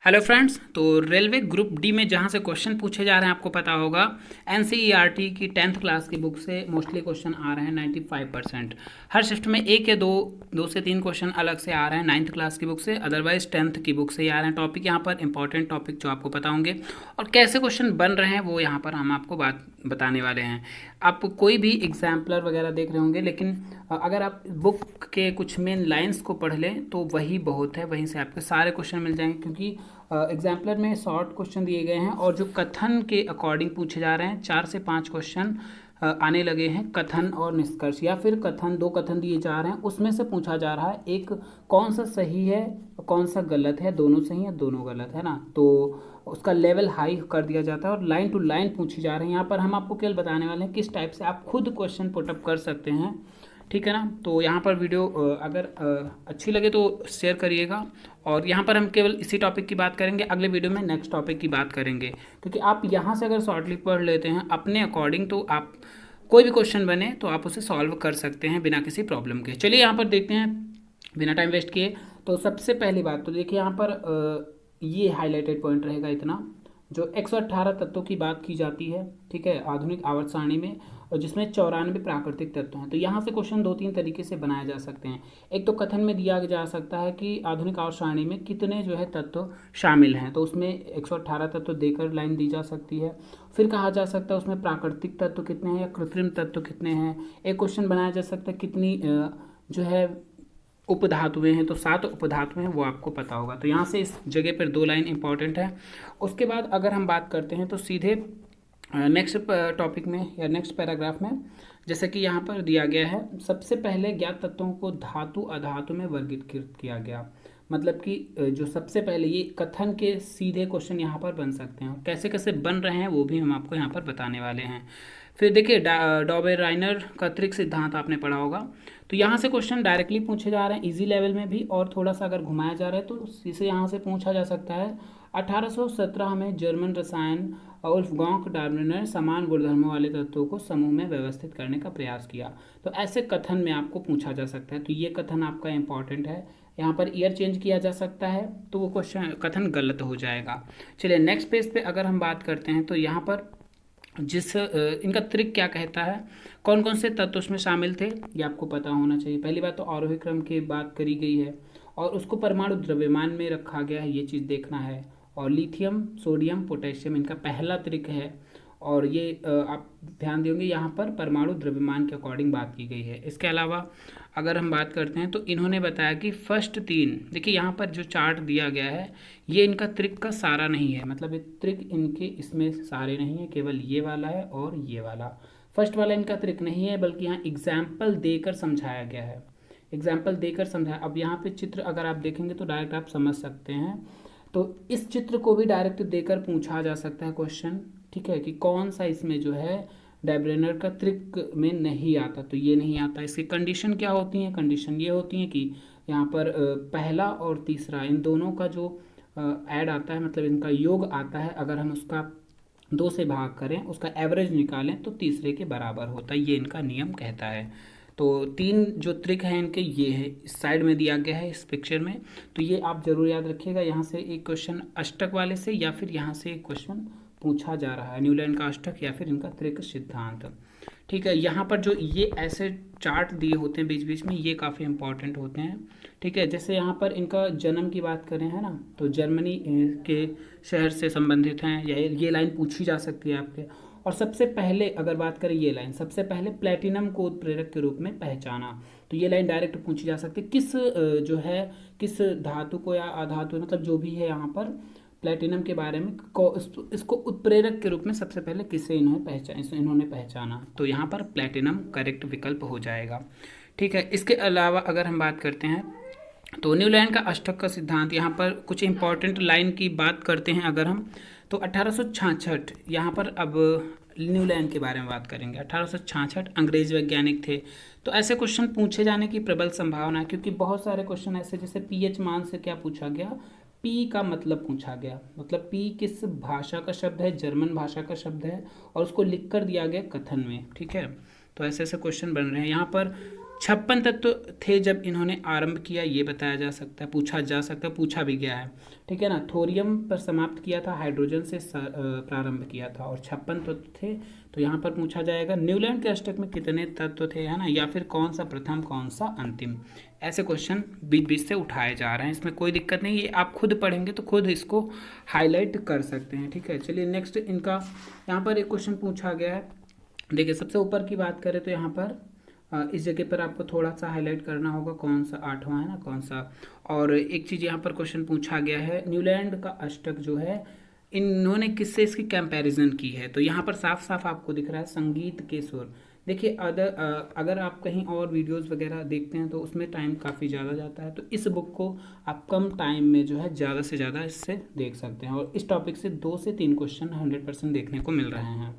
Hello friends, तो railway group D में जहाँ से क्वेश्चन पूछे जा रहे हैं आपको पता होगा। एनसीईआरटी की 10th क्लास की बुक से मोस्टली क्वेश्चन आ रहे हैं 95%। हर शिफ्ट में एक या दो से तीन क्वेश्चन अलग से आ रहे हैं 9th क्लास की बुक से, अदरवाइज 10th की बुक से ही आ रहे हैं। टॉपिक यहाँ पर इंपॉर्टेंट टॉपिक जो आपको पता होंगे और कैसे क्वेश्चन बन रहे हैं वो यहाँ पर हम आपको बात बताने वाले हैं। आप कोई भी एग्जाम्पलर वगैरह देख रहे होंगे, लेकिन अगर आप बुक के कुछ मेन लाइंस को पढ़ लें तो वही बहुत है, वहीं से आपके सारे क्वेश्चन मिल जाएंगे। क्योंकि एग्जाम्पलर में शॉर्ट क्वेश्चन दिए गए हैं और जो कथन के अकॉर्डिंग पूछे जा रहे हैं 4 से 5 क्वेश्चन आने लगे हैं। कथन और निष्कर्ष या फिर कथन, दो कथन दिए जा रहे हैं, उसमें से पूछा जा रहा है एक कौन सा सही है कौन सा गलत है, दोनों सही है दोनों गलत है ना। तो उसका लेवल हाई कर दिया जाता है और लाइन टू लाइन पूछी जा रही है। यहाँ पर हम आपको केवल बताने वाले हैं किस टाइप से आप खुद क्वेश्चन पुटअप कर सकते हैं, ठीक है ना। तो यहाँ पर वीडियो अगर अच्छी लगे तो शेयर करिएगा। और यहाँ पर हम केवल इसी टॉपिक की बात करेंगे, अगले वीडियो में नेक्स्ट टॉपिक की बात करेंगे। क्योंकि आप यहाँ से अगर शॉर्टली पढ़ लेते हैं अपने अकॉर्डिंग तो आप कोई भी क्वेश्चन बने तो आप उसे सॉल्व कर सकते हैं बिना किसी प्रॉब्लम के। चलिए यहाँ पर देखते हैं बिना टाइम वेस्ट किए। तो सबसे पहली बात तो देखिए यहाँ पर ये हाईलाइटेड पॉइंट रहेगा इतना, जो 118 तत्वों की बात की जाती है, ठीक है, आधुनिक आवर्त सारणी में, और जिसमें 94 प्राकृतिक तत्व हैं। तो यहाँ से क्वेश्चन दो तीन तरीके से बनाए जा सकते हैं। एक तो कथन में दिया जा सकता है कि आधुनिक आवर्त सारणी में कितने जो है तत्व शामिल हैं, तो उसमें 118 तत्व देकर लाइन दी जा सकती है। फिर कहा जा सकता है उसमें प्राकृतिक तत्व कितने हैं या कृत्रिम तत्व कितने हैं। एक क्वेश्चन बनाया जा सकता है कितनी जो है उपधातुएं हैं, तो 7 उपधातुएं हैं, वो आपको पता होगा। तो यहाँ से इस जगह पर 2 लाइन इंपॉर्टेंट है। उसके बाद अगर हम बात करते हैं तो सीधे नेक्स्ट टॉपिक में या नेक्स्ट पैराग्राफ में, जैसे कि यहाँ पर दिया गया है, सबसे पहले ज्ञात तत्वों को धातु अधातु में वर्गीकृत किया गया। मतलब कि जो सबसे पहले, ये कथन के सीधे क्वेश्चन यहाँ पर बन सकते हैं। कैसे कैसे बन रहे हैं वो भी हम आपको यहाँ पर बताने वाले हैं। फिर देखिए डॉबेराइनर का त्रिक सिद्धांत आपने पढ़ा होगा। तो यहाँ से क्वेश्चन डायरेक्टली पूछे जा रहे हैं इजी लेवल में भी, और थोड़ा सा अगर घुमाया जा रहा है तो इसे यहाँ से पूछा जा सकता है। 1817 में जर्मन रसायन वुल्फगांग डार्विन ने समान गुणधर्मों वाले तत्वों को समूह में व्यवस्थित करने का प्रयास किया। तो ऐसे कथन में आपको पूछा जा सकता है। तो ये कथन आपका इंपॉर्टेंट है। यहाँ पर ईयर चेंज किया जा सकता है तो वो क्वेश्चन कथन गलत हो जाएगा। चलिए नेक्स्ट पेज पे अगर हम बात करते हैं तो यहाँ पर इनका त्रिक क्या कहता है, कौन कौन से तत्व उसमें शामिल थे, ये आपको पता होना चाहिए। पहली बात तो आरोही क्रम की बात करी गई है और उसको परमाणु द्रव्यमान में रखा गया है, ये चीज़ देखना है। और लिथियम सोडियम पोटेशियम इनका पहला त्रिक है। और ये आप ध्यान देंगे यहाँ पर परमाणु द्रव्यमान के अकॉर्डिंग बात की गई है। इसके अलावा अगर हम बात करते हैं तो इन्होंने बताया कि फर्स्ट 3, देखिए यहाँ पर जो चार्ट दिया गया है ये इनका त्रिक का सारा नहीं है। मतलब ये त्रिक इनके इसमें सारे नहीं है, केवल ये वाला है और ये वाला। फर्स्ट वाला इनका त्रिक नहीं है, बल्कि यहाँ एग्जाम्पल देकर समझाया गया है। एग्जाम्पल देकर समझाया। अब यहाँ पे चित्र अगर आप देखेंगे तो डायरेक्ट आप समझ सकते हैं। तो इस चित्र को भी डायरेक्ट देकर पूछा जा सकता है क्वेश्चन, ठीक है, कि कौन सा इसमें जो है डायब्रेनर का त्रिक में नहीं आता। तो ये नहीं आता। इसकी कंडीशन क्या होती है, कंडीशन ये होती है कि यहाँ पर पहला और तीसरा इन दोनों का जो ऐड आता है, मतलब इनका योग आता है, अगर हम उसका 2 से भाग करें, उसका एवरेज निकालें तो तीसरे के बराबर होता है। ये इनका नियम कहता है। तो 3 जो त्रिक हैं इनके ये है, इस साइड में दिया गया है इस पिक्चर में। तो ये आप जरूर याद रखिएगा। यहाँ से एक क्वेश्चन अष्टक वाले से या फिर यहाँ से एक क्वेश्चन पूछा जा रहा है, न्यूलैंड का अष्टक या फिर इनका त्रिक सिद्धांत, ठीक है। यहाँ पर जो ये ऐसे चार्ट दिए होते हैं बीच बीच में, ये काफ़ी इंपॉर्टेंट होते हैं, ठीक है। जैसे यहाँ पर इनका जन्म की बात करें, है ना, तो जर्मनी के शहर से संबंधित हैं, या ये लाइन पूछी जा सकती है आपके। और सबसे पहले अगर बात करें ये लाइन, सबसे पहले प्लेटिनम को उत्प्रेरक के रूप में पहचाना, तो ये लाइन डायरेक्ट पूछी जा सकती है। किस जो है किस धातु को या अधातु, मतलब जो भी है यहाँ पर प्लेटिनम के बारे में इसको उत्प्रेरक के रूप में सबसे पहले किसे इन्होंने पहचाना। तो यहाँ पर प्लेटिनम करेक्ट विकल्प हो जाएगा, ठीक है। इसके अलावा अगर हम बात करते हैं तो न्यूलैंड का अष्टक का सिद्धांत, यहाँ पर कुछ इंपॉर्टेंट लाइन की बात करते हैं अगर हम, तो 1866 यहाँ पर अब न्यूलैंड के बारे में बात करेंगे। 1866 अंग्रेज वैज्ञानिक थे। तो ऐसे क्वेश्चन पूछे जाने की प्रबल संभावना है, क्योंकि बहुत सारे क्वेश्चन ऐसे, जैसे पीएच मान से क्या पूछा गया, पी का मतलब पूछा गया, मतलब पी किस भाषा का शब्द है, जर्मन भाषा का शब्द है, और उसको लिख कर दिया गया कथन में, ठीक है। तो ऐसे ऐसे क्वेश्चन बन रहे हैं। यहाँ पर 56 तत्व थे जब इन्होंने आरंभ किया, ये बताया जा सकता है, पूछा जा सकता है, पूछा भी गया है, ठीक है ना। थोरियम पर समाप्त किया था, हाइड्रोजन से प्रारंभ किया था, और 56 तत्व थे। तो यहाँ पर पूछा जाएगा न्यूलैंड के अष्टक में कितने तत्व थे, है ना, या फिर कौन सा प्रथम कौन सा अंतिम। ऐसे क्वेश्चन बीच बीच से उठाए जा रहे हैं, इसमें कोई दिक्कत नहीं, ये आप खुद पढ़ेंगे तो खुद इसको हाईलाइट कर सकते हैं, ठीक है। चलिए नेक्स्ट इनका यहाँ पर एक क्वेश्चन पूछा गया है। देखिए सबसे ऊपर की बात करें तो यहाँ पर इस जगह पर आपको थोड़ा सा हाईलाइट करना होगा, कौन सा 8वां है ना, कौन सा। और एक चीज़ यहाँ पर क्वेश्चन पूछा गया है, न्यूलैंड का अष्टक जो है इन्होंने किससे इसकी कंपैरिजन की है। तो यहाँ पर साफ साफ आपको दिख रहा है संगीत के सुर। देखिए अगर आप कहीं और वीडियोस वगैरह देखते हैं तो उसमें टाइम काफ़ी ज़्यादा जाता है, तो इस बुक को आप कम टाइम में जो है ज़्यादा से ज़्यादा इससे देख सकते हैं। और इस टॉपिक से 2 से 3 क्वेश्चन 100% देखने को मिल रहे हैं।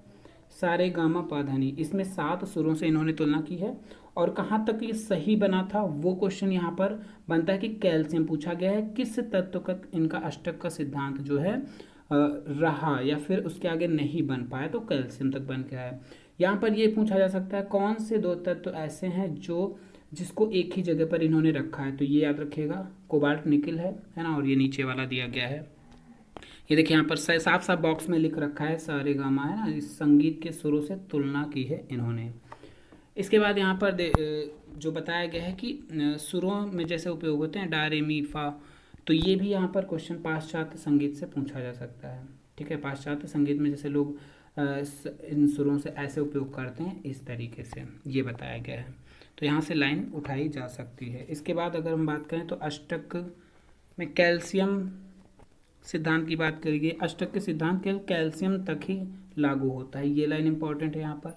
सारे गामा पाधानी, इसमें 7 सुरों से इन्होंने तुलना की है। और कहाँ तक ये सही बना था वो क्वेश्चन यहाँ पर बनता है कि कैल्शियम पूछा गया है, किस तत्व का इनका अष्टक का सिद्धांत जो है रहा या फिर उसके आगे नहीं बन पाया, तो कैल्शियम तक बन गया है। यहाँ पर ये पूछा जा सकता है कौन से 2 तत्व ऐसे हैं जो जिसको एक ही जगह पर इन्होंने रखा है। तो ये याद रखिएगा, कोबाल्ट निकल है ना, और ये नीचे वाला दिया गया है। ये देखिए यहाँ पर साफ साफ बॉक्स में लिख रखा है सारे गामा, है ना, इस संगीत के सुरों से तुलना की है इन्होंने। इसके बाद यहाँ पर जो बताया गया है कि सुरों में जैसे उपयोग होते हैं डा रे मी फा, तो ये भी यहाँ पर क्वेश्चन पाश्चात्य संगीत से पूछा जा सकता है, ठीक है। पाश्चात्य संगीत में जैसे लोग इन सुरों से ऐसे उपयोग करते हैं, इस तरीके से ये बताया गया है। तो यहाँ से लाइन उठाई जा सकती है। इसके बाद अगर हम बात करें तो अष्टक में कैल्शियम सिद्धांत की बात करिए। अष्टक के सिद्धांत केवल कैल्शियम तक ही लागू होता है, ये लाइन इंपॉर्टेंट है यहाँ पर,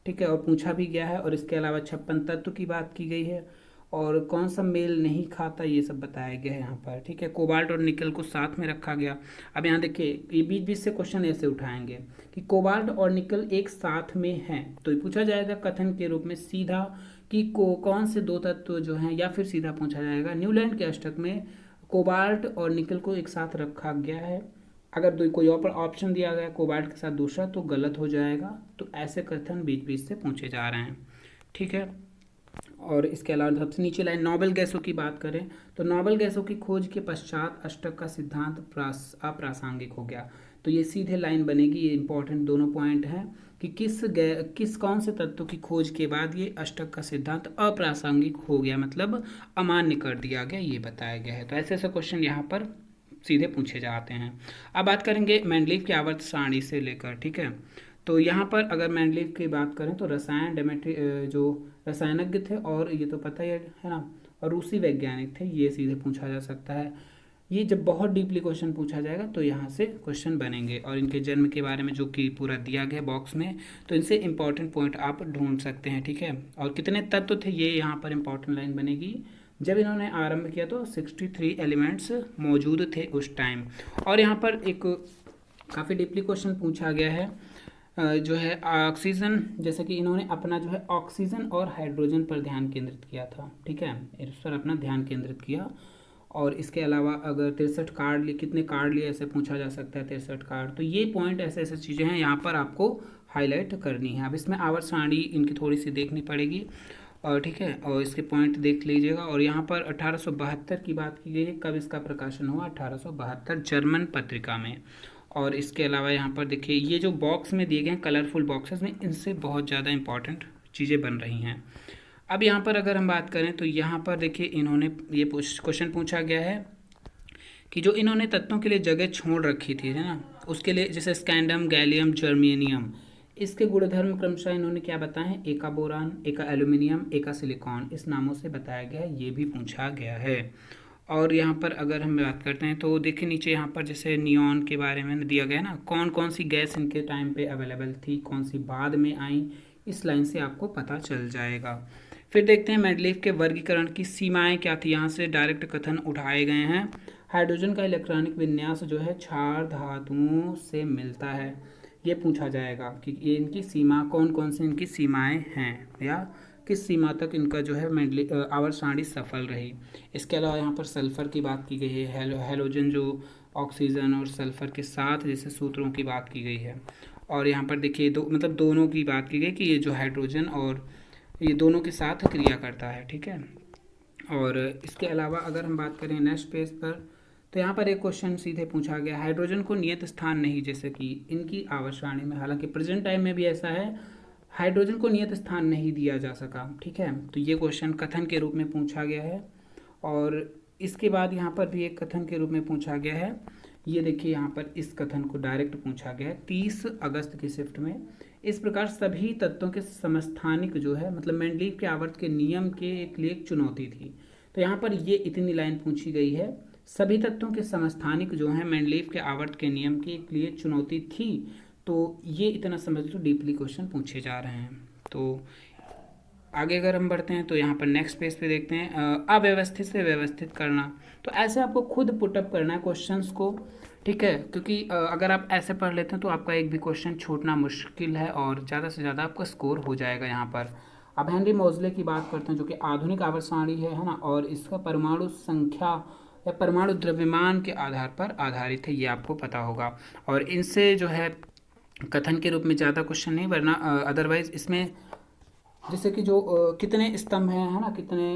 ठीक है। और पूछा भी गया है। और इसके अलावा 56 तत्व की बात की गई है, और कौन सा मेल नहीं खाता ये सब बताया गया है यहाँ पर, ठीक है। कोबाल्ट और निकल को साथ में रखा गया। अब यहाँ देखिए ये बीच बीच से क्वेश्चन ऐसे उठाएंगे कि कोबाल्ट और निकल एक साथ में हैं, तो पूछा जाएगा कथन के रूप में सीधा कि कौन से 2 तत्व जो हैं, या फिर सीधा पूछा जाएगा न्यूलैंड के अष्टक में कोबाल्ट और निकल को एक साथ रखा गया है। अगर कोई और ऑप्शन दिया गया कोबाल्ट के साथ दूसरा तो गलत हो जाएगा। तो ऐसे कथन बीच बीच से पूछे जा रहे हैं, ठीक है। और इसके अलावा सबसे नीचे लाइन नोबेल गैसों की बात करें तो नोबेल गैसों की खोज के पश्चात अष्टक का सिद्धांत अप्रासंगिक हो गया। तो ये सीधे लाइन बनेगी, ये इंपॉर्टेंट दोनों पॉइंट हैं कि किस कौन से तत्व की खोज के बाद ये अष्टक का सिद्धांत अप्रासंगिक हो गया, मतलब अमान्य कर दिया गया, ये बताया गया है। तो ऐसे ऐसे क्वेश्चन यहाँ पर सीधे पूछे जाते हैं। अब बात करेंगे मेंडलीव की आवर्त सारणी से लेकर, ठीक है। तो यहाँ पर अगर मेंडलीव की बात करें तो रसायन डेमेट्री जो रसायनज्ञ थे, और ये तो पता ही है ना, और रूसी वैज्ञानिक थे, ये सीधे पूछा जा सकता है। ये जब बहुत डीपली क्वेश्चन पूछा जाएगा तो यहाँ से क्वेश्चन बनेंगे। और इनके जन्म के बारे में जो कि पूरा दिया गया बॉक्स में, तो इनसे इंपॉर्टेंट पॉइंट आप ढूंढ सकते हैं, ठीक है। और कितने तत्व थे ये यहाँ पर इंपॉर्टेंट लाइन बनेगी। जब इन्होंने आरंभ किया तो 63 एलिमेंट्स मौजूद थे उस टाइम। और यहाँ पर एक काफ़ी डीपली क्वेश्चन पूछा गया है जो है ऑक्सीजन, जैसे कि इन्होंने अपना जो है ऑक्सीजन और हाइड्रोजन पर ध्यान केंद्रित किया था, ठीक है, इस पर अपना ध्यान केंद्रित किया। और इसके अलावा अगर 63 कार्ड लिए, कितने कार्ड लिए, ऐसे पूछा जा सकता है 63 कार्ड। तो ये पॉइंट ऐसे ऐसे चीज़ें हैं यहाँ पर आपको हाईलाइट करनी है। अब इसमें आवर्त सारणी इनकी थोड़ी सी देखनी पड़ेगी, और ठीक है, और इसके पॉइंट देख लीजिएगा। और यहाँ पर 1872 की बात की गई है, कब इसका प्रकाशन हुआ, 1872 जर्मन पत्रिका में। और इसके अलावा यहाँ पर देखिए ये जो बॉक्स में दिए गए हैं कलरफुल बॉक्सेस में, इनसे बहुत ज़्यादा इंपॉर्टेंट चीज़ें बन रही हैं। अब यहाँ पर अगर हम बात करें तो यहाँ पर देखिए इन्होंने ये क्वेश्चन पूछा गया है कि जो इन्होंने तत्वों के लिए जगह छोड़ रखी थी, है ना, उसके लिए जैसे स्कैंडम, गैलियम, जर्मेनियम, इसके गुणधर्म क्रमशः इन्होंने क्या बताए हैं, एका बोरान, एका एल्यूमिनियम, एका सिलिकॉन, इस नामों से बताया गया है, ये भी पूछा गया है। और यहाँ पर अगर हम बात करते हैं तो देखिए नीचे यहाँ पर जैसे नियॉन के बारे में दिया गया है ना, कौन कौन सी गैस इनके टाइम पे अवेलेबल थी, कौन सी बाद में आई, इस लाइन से आपको पता चल जाएगा। फिर देखते हैं मेंडलीव के वर्गीकरण की सीमाएं क्या थी, यहाँ से डायरेक्ट कथन उठाए गए हैं। हाइड्रोजन का इलेक्ट्रॉनिक विन्यास जो है क्षार धातुओं से मिलता है, ये पूछा जाएगा कि ये इनकी सीमा कौन कौन सी इनकी सीमाएं हैं, या किस सीमा तक इनका जो है आवर्त सारणी सफल रही। इसके अलावा यहाँ पर सल्फर की बात की गई है, हेलोजन जो ऑक्सीजन और सल्फर के साथ जैसे सूत्रों की बात की गई है। और यहाँ पर देखिए दोनों की बात की गई कि ये जो हाइड्रोजन और ये दोनों के साथ क्रिया करता है, ठीक है। और इसके अलावा अगर हम बात करें नेक्स्ट पेज पर, तो यहाँ पर एक क्वेश्चन सीधे पूछा गया, हाइड्रोजन को नियत स्थान नहीं, जैसे कि इनकी आवर्त सारणी में, हालांकि प्रेजेंट टाइम में भी ऐसा है, हाइड्रोजन को नियत स्थान नहीं दिया जा सका, ठीक है। तो ये क्वेश्चन कथन के रूप में पूछा गया है। और इसके बाद यहाँ पर भी एक कथन के रूप में पूछा गया है। ये देखिए यहाँ पर इस कथन को डायरेक्ट पूछा गया है 30 अगस्त की शिफ्ट में। इस प्रकार सभी तत्वों के समस्थानिक जो है, मतलब मेंडलीव के आवर्त के नियम के एक लिए एक चुनौती थी। तो यहाँ पर ये इतनी लाइन पूछी गई है, सभी तत्वों के समस्थानिक जो है मेंडलीव के आवर्त के नियम के एक लिए चुनौती थी। तो ये इतना समझ लो डीपली क्वेश्चन पूछे जा रहे हैं। तो आगे अगर हम बढ़ते हैं तो यहाँ पर नेक्स्ट पेज पे देखते हैं अव्यवस्थित से व्यवस्थित करना। तो ऐसे आपको खुद पुटअप करना है क्वेश्चंस को, ठीक है, क्योंकि अगर आप ऐसे पढ़ लेते हैं तो आपका एक भी क्वेश्चन छूटना मुश्किल है और ज़्यादा से ज़्यादा आपका स्कोर हो जाएगा यहाँ पर। अब हेनरी मोज़ले की बात करते हैं, जो कि आधुनिक आवर्त सारणी है ना, और इसका परमाणु संख्या या परमाणु द्रव्यमान के आधार पर आधारित है, ये आपको पता होगा। और इनसे जो है कथन के रूप में ज़्यादा क्वेश्चन नहीं, वरना अदरवाइज इसमें जैसे कि जो कितने स्तंभ हैं, है ना, कितने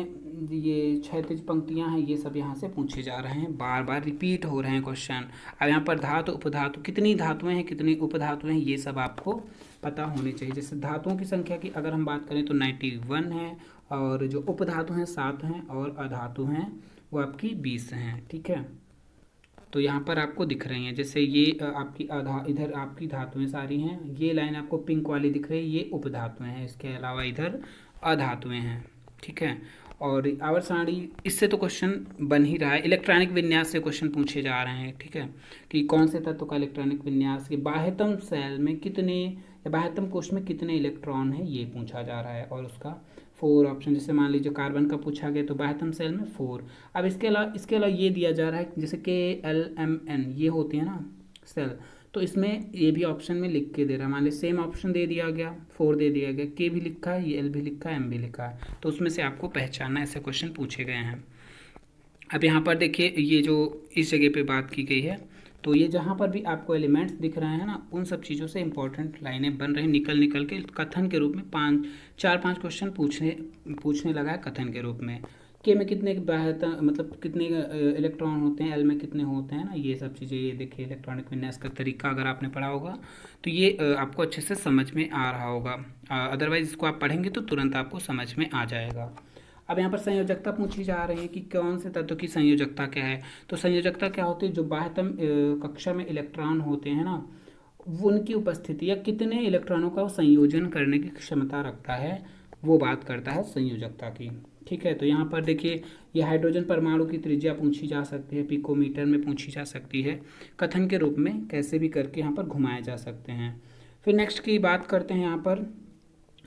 ये क्षैतिज पंक्तियां हैं, ये सब यहाँ से पूछे जा रहे हैं, बार बार रिपीट हो रहे हैं क्वेश्चन। अब यहाँ पर धातु उपधातु, कितनी धातुएं हैं, कितनी उपधातुएं हैं, ये सब आपको पता होने चाहिए। जैसे धातुओं की संख्या की अगर हम बात करें तो 91 है, और जो उपधातु हैं 7 हैं, और अधातु हैं वो आपकी 20 हैं, ठीक है। तो यहाँ पर आपको दिख रही हैं, जैसे ये आपकी इधर आपकी धातुएं सारी हैं, ये लाइन आपको पिंक वाली दिख रही है, ये उपधातुएं हैं, इसके अलावा इधर अधातुएं हैं, ठीक है। और आवर्त सारणी इससे तो क्वेश्चन बन ही रहा है। इलेक्ट्रॉनिक विन्यास से क्वेश्चन पूछे जा रहे हैं, ठीक है, कि कौन से तत्व का इलेक्ट्रॉनिक विन्यास, कि बाह्यतम सेल में कितने या बाह्यतम कोश में कितने इलेक्ट्रॉन है, ये पूछा जा रहा है। और उसका 4 ऑप्शन, जैसे मान लीजिए कार्बन का पूछा गया तो बाह्यतम सेल में 4। अब इसके अलावा ये दिया जा रहा है, जैसे KLMN ये होती है ना सेल, तो इसमें ये भी ऑप्शन में लिख के दे रहा है। मान लीजिए सेम ऑप्शन दे दिया गया, 4 दे दिया गया, K भी लिखा है, ये L भी लिखा है, M भी लिखा है, तो उसमें से आपको पहचानना, ऐसे क्वेश्चन पूछे गए हैं। अब यहाँ पर देखिए ये जो इस जगह पे बात की गई है, तो ये जहाँ पर भी आपको एलिमेंट्स दिख रहे हैं ना, उन सब चीज़ों से इंपॉर्टेंट लाइनें बन रही निकल के कथन के रूप में 4-5 क्वेश्चन पूछने लगा है कथन के रूप में। के में कितने मतलब कितने इलेक्ट्रॉन होते हैं, एल में कितने होते हैं ना, ये सब चीज़ें, ये देखिए इलेक्ट्रॉनिक विन्यास का तरीका अगर आपने पढ़ा होगा तो ये आपको अच्छे से समझ में आ रहा होगा। अदरवाइज इसको आप पढ़ेंगे तो तुरंत आपको समझ में आ जाएगा। अब यहाँ पर संयोजकता पूछी जा रही है कि कौन से तत्व की संयोजकता क्या है। तो संयोजकता क्या होती है, जो बाह्यतम कक्षा में इलेक्ट्रॉन होते हैं ना, वो उनकी उपस्थिति या कितने इलेक्ट्रॉनों का संयोजन करने की क्षमता रखता है, वो बात करता है संयोजकता की, ठीक है। तो यहाँ पर देखिए ये हाइड्रोजन परमाणु की त्रिज्या पूछी जा सकती है, पिकोमीटर में पूछी जा सकती है, कथन के रूप में कैसे भी करके यहाँ पर घुमाए जा सकते हैं। फिर नेक्स्ट की बात करते हैं, यहाँ पर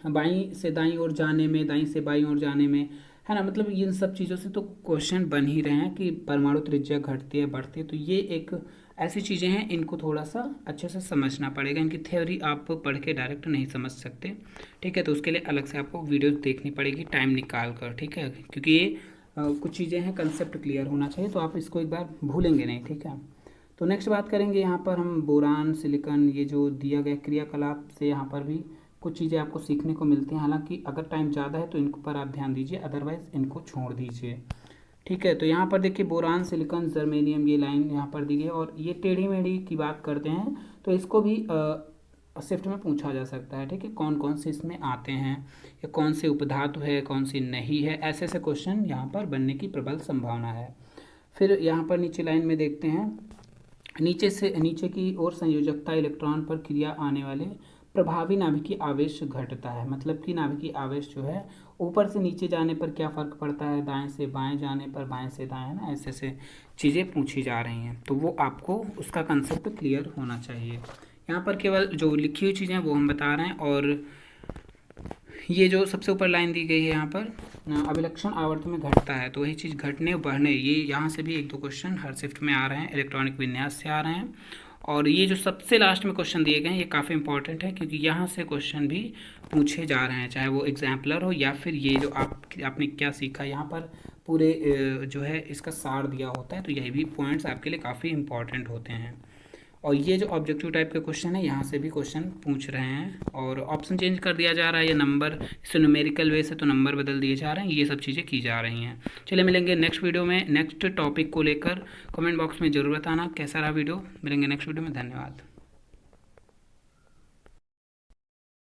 बाईं से दाईं ओर जाने में, दाईं से बाईं ओर जाने में, है ना, मतलब इन सब चीज़ों से तो क्वेश्चन बन ही रहे हैं कि परमाणु त्रिज्या घटती है बढ़ती है। तो ये एक ऐसी चीज़ें हैं, इनको थोड़ा सा अच्छे से समझना पड़ेगा, इनकी थ्योरी आप पढ़ के डायरेक्ट नहीं समझ सकते, ठीक है। तो उसके लिए अलग से आपको वीडियो देखनी पड़ेगी टाइम निकाल कर, ठीक है, क्योंकि ये कुछ चीज़ें हैं, कंसेप्ट क्लियर होना चाहिए, तो आप इसको एक बार भूलेंगे नहीं, ठीक है। तो नेक्स्ट बात करेंगे यहाँ पर हम बोरान, सिलिकॉन, ये जो दिया गया क्रियाकलाप से यहाँ पर भी कुछ चीज़ें आपको सीखने को मिलती हैं। हालांकि अगर टाइम ज़्यादा है तो इनको पर आप ध्यान दीजिए, अदरवाइज़ इनको छोड़ दीजिए, ठीक है। तो यहाँ पर देखिए बोरान, सिलिकॉन, जर्मेनियम, ये लाइन यहाँ पर दी गई है। और ये टेढ़ी मेढ़ी की बात करते हैं तो इसको भी शिफ्ट में पूछा जा सकता है, ठीक है, कौन कौन से इसमें आते हैं, या कौन से उपधातु है, कौन सी नहीं है, ऐसे ऐसे क्वेश्चन यहाँ पर बनने की प्रबल संभावना है। फिर यहाँ पर नीचे लाइन में देखते हैं, नीचे की ओर संयोजकता इलेक्ट्रॉन पर क्रिया आने वाले प्रभावी नाभिकीय आवेश घटता है। मतलब कि नाभिकीय आवेश जो है ऊपर से नीचे जाने पर क्या फ़र्क पड़ता है, दाएं से बाएं जाने पर, बाएं से दाएं, है ना, ऐसे ऐसे चीज़ें पूछी जा रही हैं, तो वो आपको उसका कंसेप्ट क्लियर होना चाहिए। यहाँ पर केवल जो लिखी हुई चीज़ें वो हम बता रहे हैं। और ये जो सबसे ऊपर लाइन दी गई है यहाँ पर, अभिलक्षण आवर्त में घटता है, तो वही चीज़ घटने बढ़ने, ये यहाँ से भी 1-2 क्वेश्चन हर शिफ्ट में आ रहे हैं, इलेक्ट्रॉनिक विन्यास से आ रहे हैं। और ये जो सबसे लास्ट में क्वेश्चन दिए गए हैं ये काफ़ी इंपॉर्टेंट है, क्योंकि यहाँ से क्वेश्चन भी पूछे जा रहे हैं, चाहे वो एग्जाम्पलर हो या फिर ये जो आपने क्या सीखा, यहाँ पर पूरे जो है इसका सार दिया होता है। तो यही भी पॉइंट्स आपके लिए काफ़ी इंपॉर्टेंट होते हैं। और ये जो ऑब्जेक्टिव टाइप के क्वेश्चन है यहाँ से भी क्वेश्चन पूछ रहे हैं, और ऑप्शन चेंज कर दिया जा रहा है, ये नंबर इसे न्यूमेरिकल वे से तो नंबर बदल दिए जा रहे हैं, ये सब चीज़ें की जा रही हैं। चलिए मिलेंगे नेक्स्ट वीडियो में नेक्स्ट टॉपिक को लेकर। कमेंट बॉक्स में ज़रूर बताना कैसा रहा वीडियो। मिलेंगे नेक्स्ट वीडियो में, धन्यवाद।